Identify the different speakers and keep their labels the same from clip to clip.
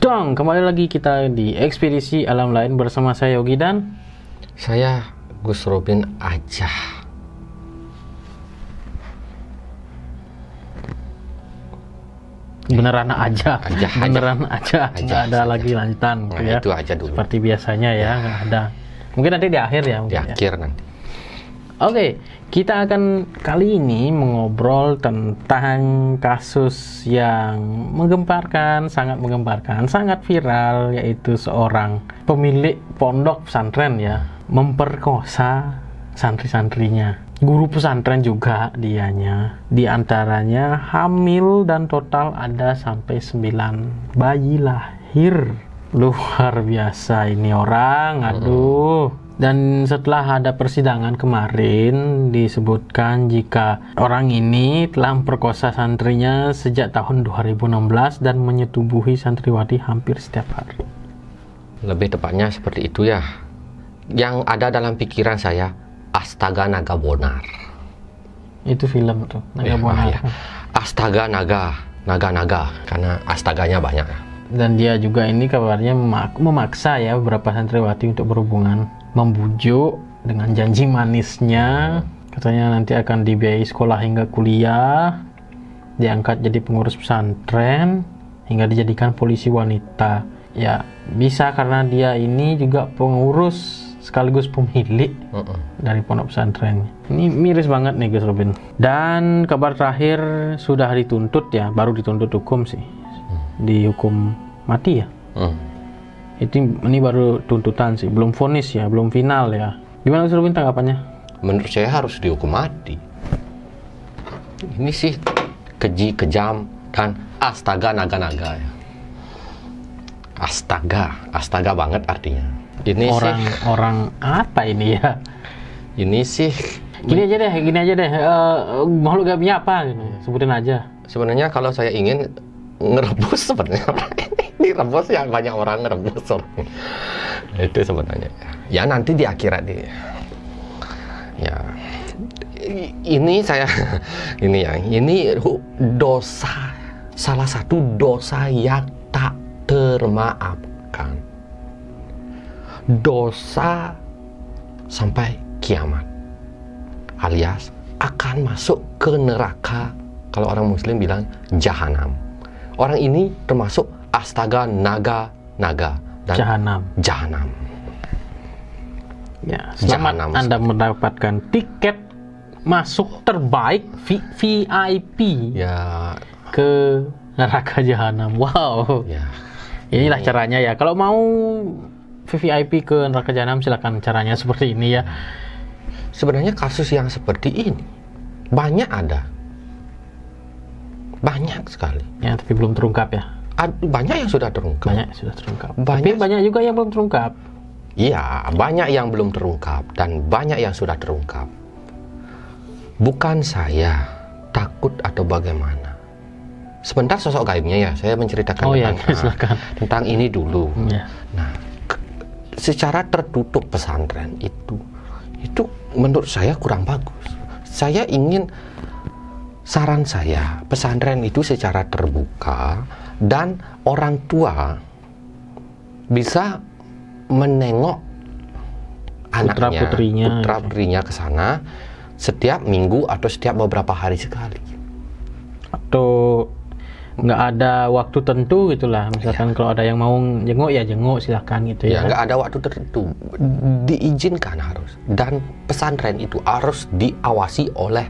Speaker 1: Dong, kembali lagi kita di Ekspedisi Alam Lain bersama saya Yogi dan
Speaker 2: saya Gus Robin aja.
Speaker 1: Beneran aja. Beneran aja. Nggak ada lagi lanjutan gitu ya.
Speaker 2: Itu aja dulu.
Speaker 1: Seperti biasanya ya, nggak ada. Mungkin nanti di akhir ya.
Speaker 2: Di akhir nanti.
Speaker 1: Oke, kita akan kali ini mengobrol tentang kasus yang menggemparkan, sangat viral, yaitu seorang pemilik pondok pesantren ya, memperkosa santri-santrinya. Guru pesantren juga dianya, di antaranya hamil dan total ada sampai 9 bayi lahir. Luar biasa ini orang, aduh. Dan setelah ada persidangan kemarin disebutkan jika orang ini telah memperkosa santrinya sejak tahun 2016 dan menyetubuhi santriwati hampir setiap hari.
Speaker 2: Lebih tepatnya seperti itu ya. Yang ada dalam pikiran saya, Astaga Naga Bonar.
Speaker 1: Itu film tuh, Naga Bonar.
Speaker 2: Ya. Astaga Naga, karena astaganya banyak.
Speaker 1: Dan dia juga ini kabarnya memaksa ya beberapa santriwati untuk berhubungan, membujuk dengan janji manisnya, katanya nanti akan dibiayai sekolah hingga kuliah, diangkat jadi pengurus pesantren, hingga dijadikan polisi wanita. Ya bisa karena dia ini juga pengurus sekaligus pemilik dari pondok pesantren. Ini miris banget nih Gus Robin. Dan kabar terakhir sudah dituntut ya, baru dituntut hukum sih, dihukum mati ya. Ini baru tuntutan sih, belum vonis ya, belum final ya. Gimana Gus Robin tanggapannya?
Speaker 2: Menurut saya harus dihukum mati. Ini sih keji, kejam, dan astaga naga ya. Astaga banget artinya. Ini
Speaker 1: orang apa ini ya?
Speaker 2: Ini sih
Speaker 1: gini aja deh. Makhluk gaibnya apa? Gitu. Sebutin aja.
Speaker 2: Sebenarnya kalau saya ingin ngerebus sebenarnya direbus ya, banyak orang ngerebus itu sebenarnya ya nanti di akhirat ya. Ini saya ini dosa, salah satu dosa yang tak termaafkan, dosa sampai kiamat, alias akan masuk ke neraka. Kalau orang muslim bilang jahanam. Orang ini termasuk astaga naga dan jahanam. Ya, selamat jahanam. Anda mendapatkan tiket masuk terbaik VIP
Speaker 1: ya ke neraka jahanam. Wow. Ya. Inilah caranya ya. Kalau mau VIP ke neraka jahanam, silakan, caranya seperti ini ya.
Speaker 2: Sebenarnya kasus yang seperti ini banyak sekali
Speaker 1: ya, tapi belum terungkap ya.
Speaker 2: Banyak yang sudah terungkap.
Speaker 1: Tapi banyak juga yang belum terungkap.
Speaker 2: Iya, banyak yang belum terungkap dan banyak yang sudah terungkap. Bukan saya takut atau bagaimana. Sebentar sosok gaibnya ya, saya menceritakan tentang ini dulu. Ya. Nah, secara tertutup pesantren itu menurut saya kurang bagus. Saya ingin, saran saya, pesantren itu secara terbuka dan orang tua bisa menengok anaknya, putra-putrinya ke sana setiap minggu atau setiap beberapa hari sekali.
Speaker 1: Atau nggak ada waktu tentu gitulah. Misalkan kalau ada yang mau jenguk ya jenguk, silahkan gitu ya.
Speaker 2: Nggak ada waktu tertentu, diizinkan harus. Dan pesantren itu harus diawasi oleh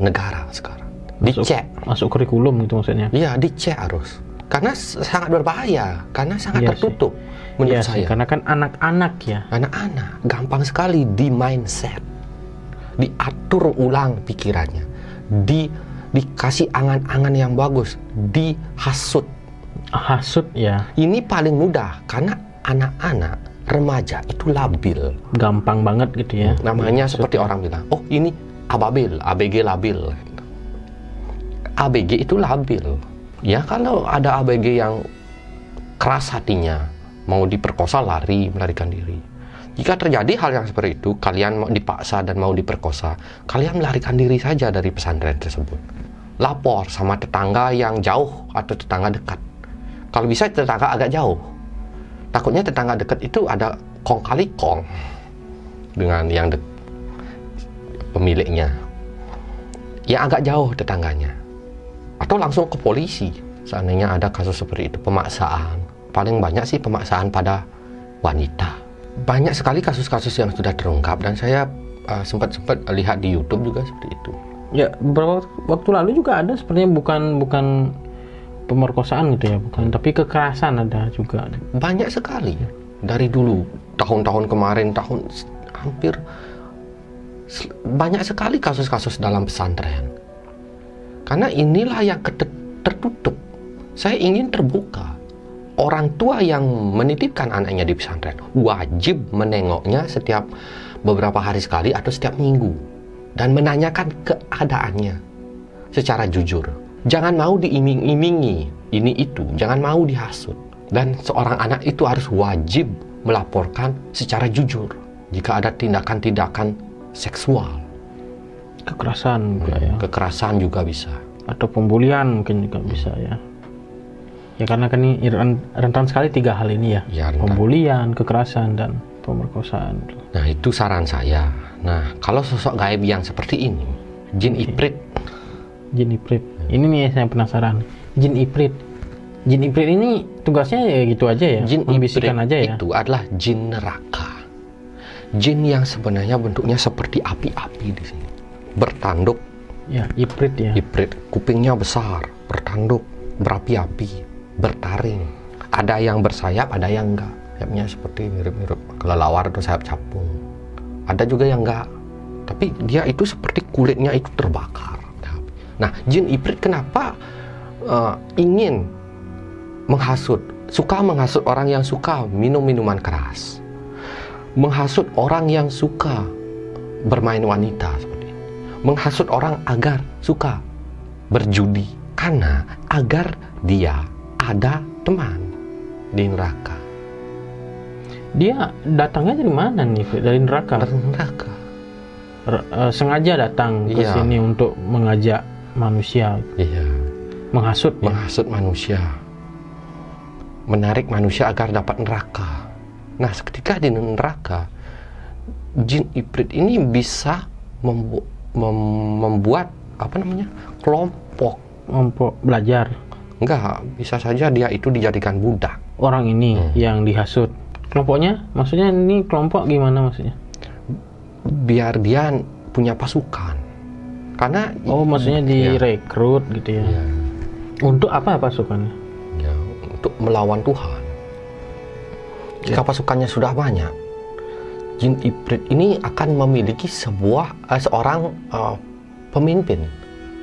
Speaker 2: negara sekarang. Dicek.
Speaker 1: Masuk kurikulum gitu maksudnya?
Speaker 2: Iya, dicek harus. Karena sangat berbahaya, karena sangat tertutup menurut saya.
Speaker 1: Karena kan anak-anak ya.
Speaker 2: Anak-anak gampang sekali di mindset, diatur ulang pikirannya, dikasih angan-angan yang bagus, dihasut.
Speaker 1: Hasut ya.
Speaker 2: Ini paling mudah karena anak-anak remaja itu labil.
Speaker 1: Gampang banget gitu ya.
Speaker 2: Namanya seperti orang bilang, oh ini ababil, ABG labil. ABG itu labil. Ya kalau ada ABG yang keras hatinya, mau diperkosa melarikan diri. Jika terjadi hal yang seperti itu, kalian mau dipaksa dan mau diperkosa, kalian melarikan diri saja dari pesantren tersebut. Lapor sama tetangga yang jauh atau tetangga dekat. Kalau bisa tetangga agak jauh. Takutnya tetangga dekat itu ada kong kali kong dengan yang pemiliknya. Yang agak jauh tetangganya. Atau langsung ke polisi. Seandainya ada kasus seperti itu, pemaksaan. Paling banyak sih pemaksaan pada wanita. Banyak sekali kasus-kasus yang sudah terungkap dan saya sempat lihat di YouTube juga seperti itu.
Speaker 1: Ya, beberapa waktu lalu juga ada sepertinya bukan pemerkosaan gitu ya, bukan, tapi kekerasan ada juga.
Speaker 2: Banyak sekali dari dulu, tahun-tahun kemarin, hampir banyak sekali kasus-kasus dalam pesantren. Karena inilah yang tertutup. Saya ingin terbuka. Orang tua yang menitipkan anaknya di pesantren wajib menengoknya setiap beberapa hari sekali atau setiap minggu dan menanyakan keadaannya secara jujur. Jangan mau diiming-imingi ini itu, jangan mau dihasut. Dan seorang anak itu harus wajib melaporkan secara jujur jika ada tindakan-tindakan seksual.
Speaker 1: Kekerasan juga ya.
Speaker 2: Kekerasan juga bisa.
Speaker 1: Atau pembulian mungkin juga bisa ya. Ya karena kan ini rentan sekali 3 hal ini ya.
Speaker 2: Ya, rentan.
Speaker 1: Pembulian, kekerasan, dan pemerkosaan.
Speaker 2: Nah, itu saran saya. Nah, kalau sosok gaib yang seperti ini, jin iprit.
Speaker 1: Jin iprit. Ini nih saya penasaran. Jin iprit. Jin iprit ini tugasnya ya gitu aja ya.
Speaker 2: Jin
Speaker 1: membisikkan
Speaker 2: iprit
Speaker 1: aja ya.
Speaker 2: itu adalah jin neraka. Jin yang sebenarnya bentuknya seperti api-api di sini. Bertanduk.
Speaker 1: Ya, iprit ya.
Speaker 2: Iprit, kupingnya besar, bertanduk, berapi-api, bertaring. Ada yang bersayap, ada yang enggak. Sayapnya seperti mirip-mirip kelelawar atau sayap capung. Ada juga yang enggak. Tapi dia itu seperti kulitnya itu terbakar. Nah, jin iprit kenapa ingin menghasut, suka menghasut orang yang suka minum minuman keras, menghasut orang yang suka bermain wanita seperti ini, menghasut orang agar suka berjudi, karena agar dia ada teman di neraka.
Speaker 1: Dia datangnya dari mana nih? Dari neraka?
Speaker 2: Dari neraka.
Speaker 1: Sengaja datang ke
Speaker 2: Iya.
Speaker 1: sini untuk mengajak manusia.
Speaker 2: Iya.
Speaker 1: Menghasut ya?
Speaker 2: Menghasut manusia, menarik manusia agar dapat neraka. Nah, ketika di neraka, jin iprit ini bisa membuat kelompok
Speaker 1: belajar.
Speaker 2: Enggak, bisa saja dia itu dijadikan budak.
Speaker 1: Orang ini yang dihasut. Kelompoknya? Maksudnya ini kelompok gimana maksudnya?
Speaker 2: Biar dia punya pasukan. Karena
Speaker 1: maksudnya direkrut gitu ya.
Speaker 2: Ya,
Speaker 1: Untuk apa pasukannya?
Speaker 2: ya, untuk melawan Tuhan. Jika pasukannya sudah banyak, jin iprit ini akan memiliki seorang pemimpin,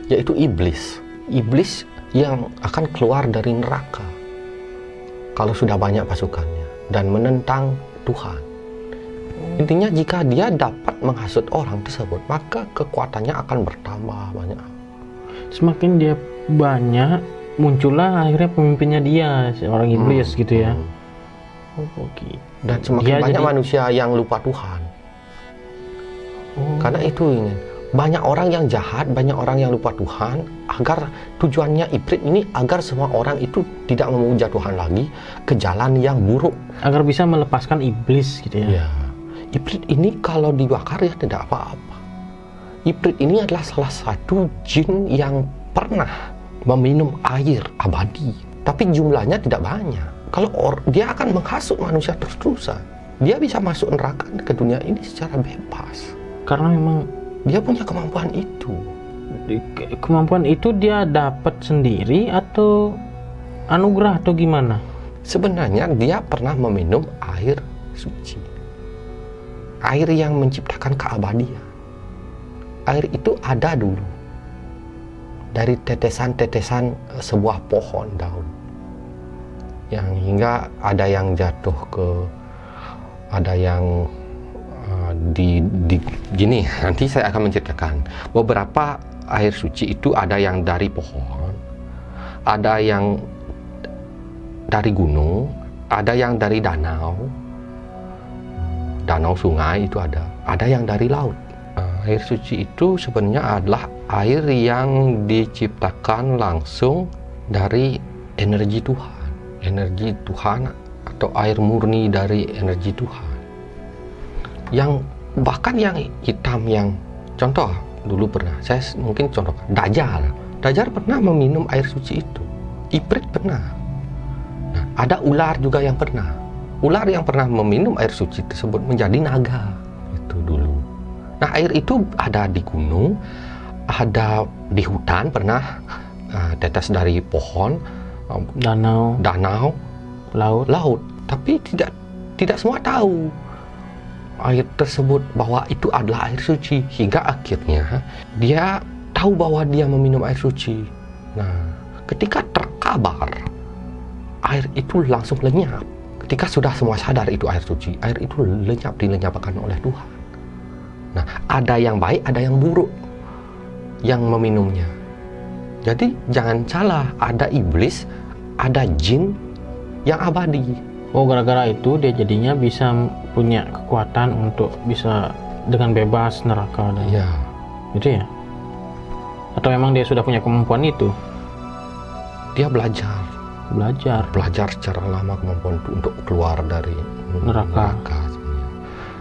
Speaker 2: yaitu iblis. Iblis yang akan keluar dari neraka kalau sudah banyak pasukannya dan menentang Tuhan. Intinya jika dia dapat menghasut orang tersebut, maka kekuatannya akan bertambah banyak.
Speaker 1: Semakin dia banyak, muncullah akhirnya pemimpinnya dia, seorang iblis gitu ya. Oke.
Speaker 2: Dan semakin banyak manusia yang lupa Tuhan. Karena itu ini, banyak orang yang jahat, banyak orang yang lupa Tuhan, agar tujuannya iprit ini agar semua orang itu tidak memuja Tuhan lagi ke jalan yang buruk.
Speaker 1: Agar bisa melepaskan iblis gitu ya.
Speaker 2: Ya. Iprit ini kalau dibakar ya tidak apa-apa. Iprit ini adalah salah satu jin yang pernah meminum air abadi, tapi jumlahnya tidak banyak. Kalau dia akan menghasut manusia terus-terusan, dia bisa masuk neraka ke dunia ini secara bebas.
Speaker 1: Karena memang
Speaker 2: Dia punya kemampuan itu.
Speaker 1: Kemampuan itu dia dapat sendiri atau anugerah atau gimana?
Speaker 2: Sebenarnya dia pernah meminum air suci, air yang menciptakan keabadian. Air itu ada dulu dari tetesan-tetesan sebuah pohon daun, yang hingga ada yang jatuh ada yang gini. Nanti saya akan menceritakan beberapa air suci itu. Ada yang dari pohon, ada yang dari gunung, ada yang dari danau sungai itu ada yang dari laut. Air suci itu sebenarnya adalah air yang diciptakan langsung dari energi Tuhan, energi Tuhan atau air murni dari energi Tuhan. Yang bahkan yang hitam, yang contoh dulu pernah, saya mungkin contoh Dajjal pernah meminum air suci itu. Ifrit pernah. Nah, ada ular juga yang pernah. Ular yang pernah meminum air suci tersebut menjadi naga. Itu dulu. Nah, air itu ada di gunung, ada di hutan pernah, tetes dari pohon,
Speaker 1: danau,
Speaker 2: laut. Tapi tidak semua tahu air tersebut bahwa itu adalah air suci, hingga akhirnya dia tahu bahwa dia meminum air suci. Nah, ketika terkabar, air itu langsung lenyap. Ketika sudah semua sadar itu air suci, air itu dilenyapkan oleh Tuhan. Nah, ada yang baik, ada yang buruk yang meminumnya. Jadi jangan salah, ada iblis, ada jin yang abadi.
Speaker 1: Oh, gara-gara itu dia jadinya bisa punya kekuatan untuk bisa dengan bebas neraka dan
Speaker 2: Ya,
Speaker 1: gitu ya? Atau memang dia sudah punya kemampuan itu?
Speaker 2: dia belajar secara lama kemampuan itu untuk keluar dari
Speaker 1: Neraka.
Speaker 2: sebenarnya.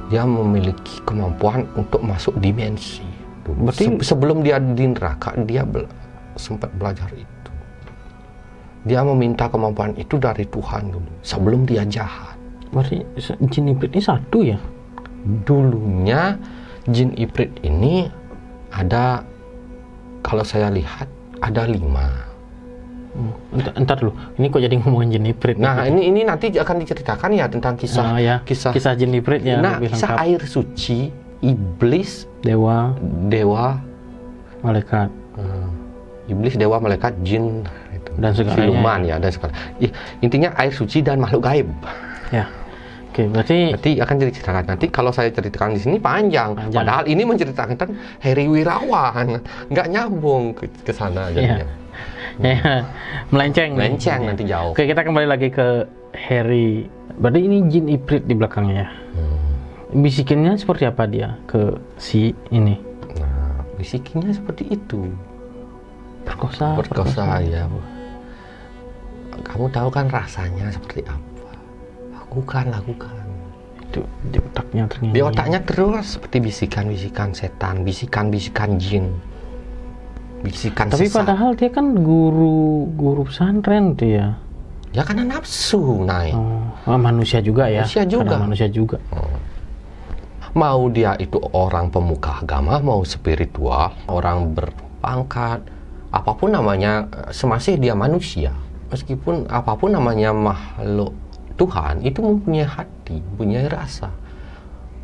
Speaker 2: Dia memiliki kemampuan untuk masuk dimensi.
Speaker 1: Berarti
Speaker 2: Sebelum dia di neraka, dia sempat belajar itu. Dia meminta kemampuan itu dari Tuhan dulu, sebelum dia jahat.
Speaker 1: berarti jin iblis ini satu ya?
Speaker 2: Dulunya jin ifrit ini ada, kalau saya lihat ada 5.
Speaker 1: Entar dulu, ini kok jadi ngomongin jin ifrit?
Speaker 2: Nah, ini nanti akan diceritakan ya tentang
Speaker 1: kisah jin ifrit ya.
Speaker 2: Nah,
Speaker 1: lebih
Speaker 2: kisah
Speaker 1: lengkap.
Speaker 2: air suci, iblis,
Speaker 1: Dewa, malaikat,
Speaker 2: iblis, dewa, malaikat, jin, itu.
Speaker 1: Dan segalanya.
Speaker 2: Siluman ya, dan segala. Intinya air suci dan makhluk gaib.
Speaker 1: ya. Oke, berarti
Speaker 2: Nanti akan diceritakan. Nanti kalau saya ceritakan di sini panjang. Padahal ini menceritakan Heri Wirawan, nggak nyambung ke sana jadinya.
Speaker 1: ya, melenceng
Speaker 2: Nanti jauh.
Speaker 1: Oke, kita kembali lagi ke Harry. Berarti ini jin ifrit di belakangnya ya. Bisikinnya seperti apa dia ke si ini?
Speaker 2: Nah, bisikinnya seperti itu.
Speaker 1: Perkosa.
Speaker 2: Ya. Kamu tahu kan rasanya seperti apa? Lakukan.
Speaker 1: Itu di otaknya ternyata.
Speaker 2: Di otaknya terus seperti bisikan-bisikan setan, bisikan-bisikan jin, bisikan
Speaker 1: Tapi
Speaker 2: sesat.
Speaker 1: padahal dia kan guru pesantren tuh ya.
Speaker 2: Ya karena nafsu naik.
Speaker 1: Manusia juga ya.
Speaker 2: Manusia juga.
Speaker 1: Ada manusia juga.
Speaker 2: Mau dia itu orang pemuka agama, mau spiritual, orang berpangkat, apapun namanya, semasih dia manusia. Meskipun apapun namanya makhluk Tuhan, itu mempunyai hati, mempunyai rasa,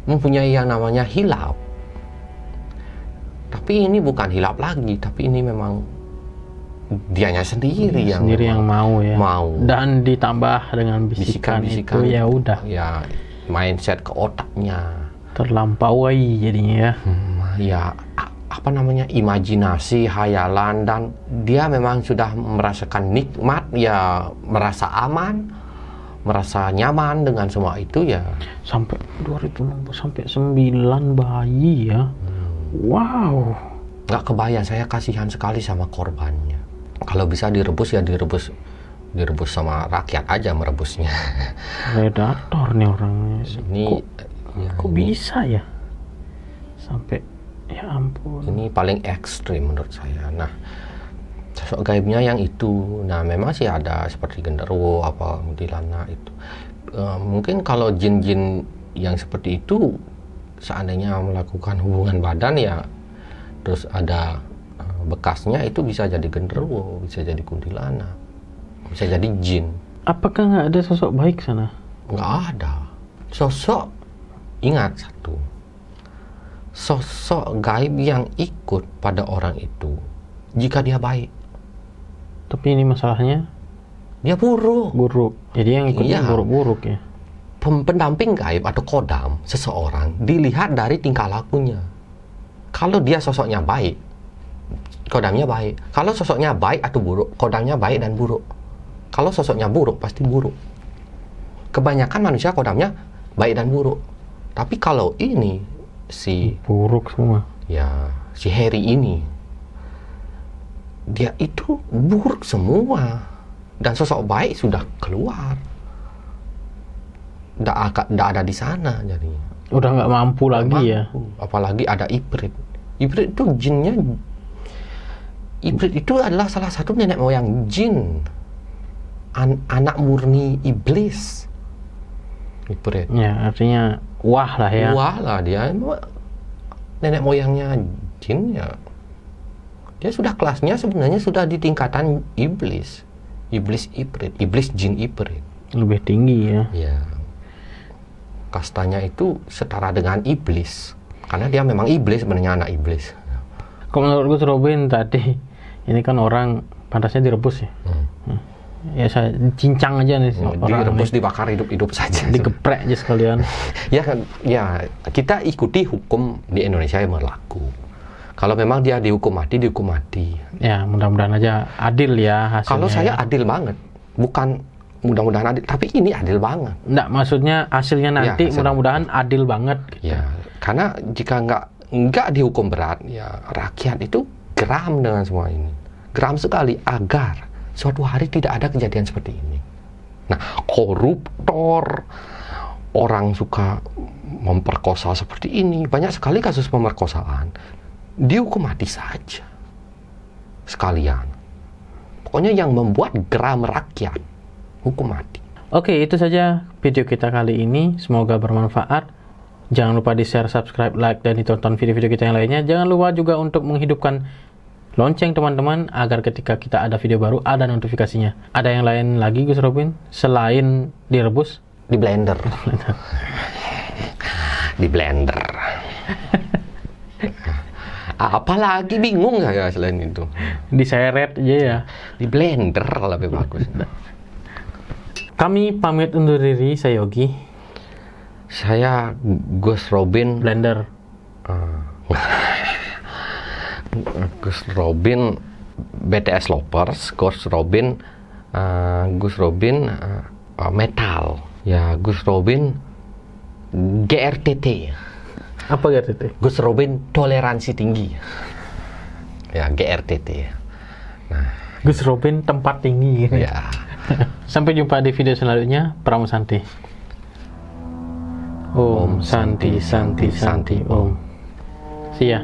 Speaker 2: mempunyai yang namanya hilap. Tapi ini bukan hilap lagi, tapi ini memang dianya sendiri
Speaker 1: yang mau ya.
Speaker 2: Mau.
Speaker 1: Dan ditambah dengan bisikan itu ya udah.
Speaker 2: Ya, mindset ke otaknya.
Speaker 1: Terlampaui jadinya ya.
Speaker 2: Ya, apa namanya, imajinasi, hayalan, dan dia memang sudah merasakan nikmat, ya merasa aman, merasa nyaman dengan semua itu ya.
Speaker 1: Sampai 2016 sampai 9 bayi ya. Wow.
Speaker 2: Nggak kebayang, saya kasihan sekali sama korbannya. Kalau bisa direbus ya direbus sama rakyat aja merebusnya.
Speaker 1: Predator nih orangnya. Kok bisa ya? Sampai ya ampun.
Speaker 2: Ini paling ekstrim menurut saya. Nah, sosok gaibnya yang itu, nah memang sih ada seperti genderuwo, apa kuntilanak itu. Mungkin kalau jin-jin yang seperti itu seandainya melakukan hubungan badan ya, terus ada bekasnya, itu bisa jadi genderuwo, bisa jadi kuntilanak, bisa jadi jin.
Speaker 1: Apakah nggak ada sosok baik sana?
Speaker 2: Nggak ada. Sosok, ingat satu, sosok gaib yang ikut pada orang itu jika dia baik.
Speaker 1: Tapi ini masalahnya
Speaker 2: dia buruk.
Speaker 1: Jadi yang ikutnya buruk-buruk ya.
Speaker 2: Pendamping gaib atau kodam seseorang dilihat dari tingkah lakunya. Kalau dia sosoknya baik, kodamnya baik. Kalau sosoknya baik atau buruk, kodamnya baik dan buruk. Kalau sosoknya buruk, pasti buruk. Kebanyakan manusia kodamnya baik dan buruk. Tapi kalau ini si
Speaker 1: buruk semua.
Speaker 2: Ya, si Harry ini, dia itu buruk semua. dan sosok baik sudah keluar, nggak ada di sana jadinya.
Speaker 1: Udah nggak mampu lagi ya.
Speaker 2: Apalagi ada Ifrit. Ifrit itu jinnya. Ifrit itu adalah salah satu nenek moyang jin, anak murni iblis. Ifrit.
Speaker 1: Ya, artinya wah lah ya.
Speaker 2: Wah lah dia, nenek moyangnya jin ya. Dia sudah kelasnya sebenarnya sudah di tingkatan iblis, iblis Ifrit, iblis jin Ifrit.
Speaker 1: Lebih tinggi ya.
Speaker 2: Ya. Kastanya itu setara dengan iblis, karena dia memang iblis sebenarnya, anak iblis.
Speaker 1: Kalau menurut Gus Robin tadi, ini kan orang pantasnya direbus ya. Ya saya cincang aja nih.
Speaker 2: Direbus, dibakar hidup-hidup saja.
Speaker 1: Digeprek aja sekalian.
Speaker 2: ya kita ikuti hukum di Indonesia yang berlaku. Kalau memang dia dihukum mati, dihukum mati.
Speaker 1: Ya mudah-mudahan aja adil ya hasilnya.
Speaker 2: Kalau saya
Speaker 1: ya.
Speaker 2: adil banget, bukan mudah-mudahan adil, tapi ini adil banget.
Speaker 1: Enggak, maksudnya hasilnya nanti ya, mudah-mudahan adil banget.
Speaker 2: Ya, karena jika nggak dihukum berat, ya rakyat itu geram dengan semua ini. Geram sekali agar suatu hari tidak ada kejadian seperti ini. Nah, koruptor, orang suka memperkosa seperti ini, banyak sekali kasus pemerkosaan, dihukum mati saja. Sekalian. Pokoknya yang membuat geram rakyat, hukum mati.
Speaker 1: Oke, itu saja video kita kali ini. Semoga bermanfaat. Jangan lupa di-share, subscribe, like, dan ditonton video-video kita yang lainnya. Jangan lupa juga untuk menghidupkan lonceng teman-teman, agar ketika kita ada video baru, ada notifikasinya. Ada yang lain lagi Gus Robin? Selain direbus?
Speaker 2: Di blender. Di blender. Apalagi bingung saya selain itu.
Speaker 1: Diseret aja ya.
Speaker 2: Di blender lebih bagus.
Speaker 1: Kami pamit undur diri, saya Yogi.
Speaker 2: Saya Gus Robin.
Speaker 1: Blender.
Speaker 2: Gus Robin BTS Lovers, Gus Robin Metal. Ya, Gus Robin GRTT.
Speaker 1: Apa GRTT?
Speaker 2: Gus Robin Toleransi Tinggi. Ya, GRTT. Nah,
Speaker 1: Gus Robin Tempat Tinggi.
Speaker 2: Ya.
Speaker 1: Sampai jumpa di video selanjutnya. Pramu Santi. Om Santi Santi Santi Om. See ya.